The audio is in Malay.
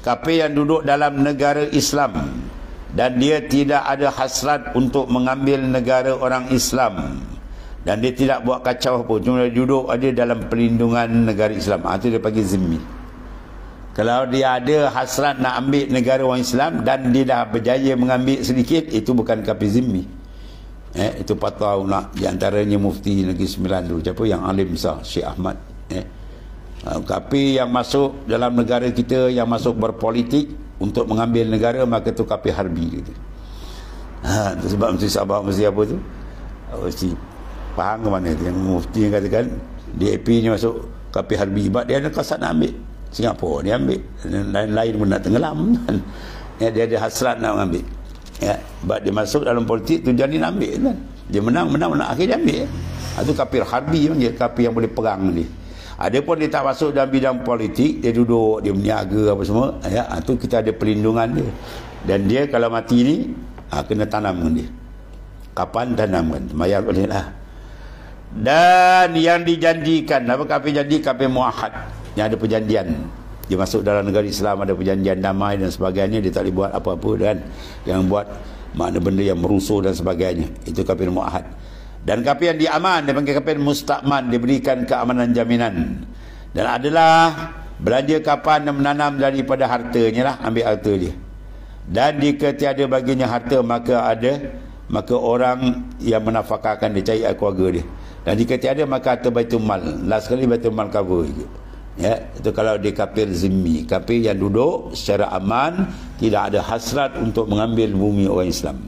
kafir yang duduk dalam negara Islam dan dia tidak ada hasrat untuk mengambil negara orang Islam, dan dia tidak buat kacau pun, cuma dia duduk ada dalam perlindungan negara Islam, itu dia panggil zimmi. Kalau dia ada hasrat nak ambil negara orang Islam dan dia dah berjaya mengambil sedikit, itu bukan kafir zimmi. Itu fatwa nak di antaranya mufti Negeri Sembilan dulu, siapa yang alim besar, Syekh Ahmad. Kafir yang masuk dalam negara kita, yang masuk berpolitik untuk mengambil negara, maka itu kafir harbi gitu. Itu sebab mesti sabar, mesti apa tu, mesti faham ke mana tu, yang mufti yang katakan DAP ni masuk kafir harbi, sebab dia ada kasat nak ambil Singapura, dia ambil, lain-lain pun nak tenggelam kan. Dia ada hasrat nak mengambil, sebab dia masuk dalam politik tujuan dia nak ambil kan. Dia menang akhir dia ambil. Itu kafir harbi, dia kafir yang boleh perang ni. Ada pun dia tak masuk dalam bidang politik, dia duduk, dia berniaga apa semua, itu kita ada perlindungan dia. Dan dia kalau mati ni kena tanam dengan dia. Kapan tanamkan, bayar oleh lah. Dan yang dijanjikan, apa kafir janji? Kafir muahad, yang ada perjanjian. Dia masuk dalam negara Islam, ada perjanjian damai dan sebagainya, dia tak boleh buat apa-apa, dan yang buat makna benda yang merusuh dan sebagainya, itu kafir muahad. Dan kafir yang diaman, dia panggil kafir mustakman, diberikan keamanan jaminan. Dan adalah belanja kapan dan menanam daripada hartanya lah, ambil harta dia. Dan jika tiada baginya harta, maka orang yang menafkahkan dia, cari keluarga dia. Dan jika tiada, maka harta Baitul Mal. Last sekali Baitul Mal cover juga. Itu kalau dia kafir zimmi, kafir yang duduk secara aman, tidak ada hasrat untuk mengambil bumi orang Islam.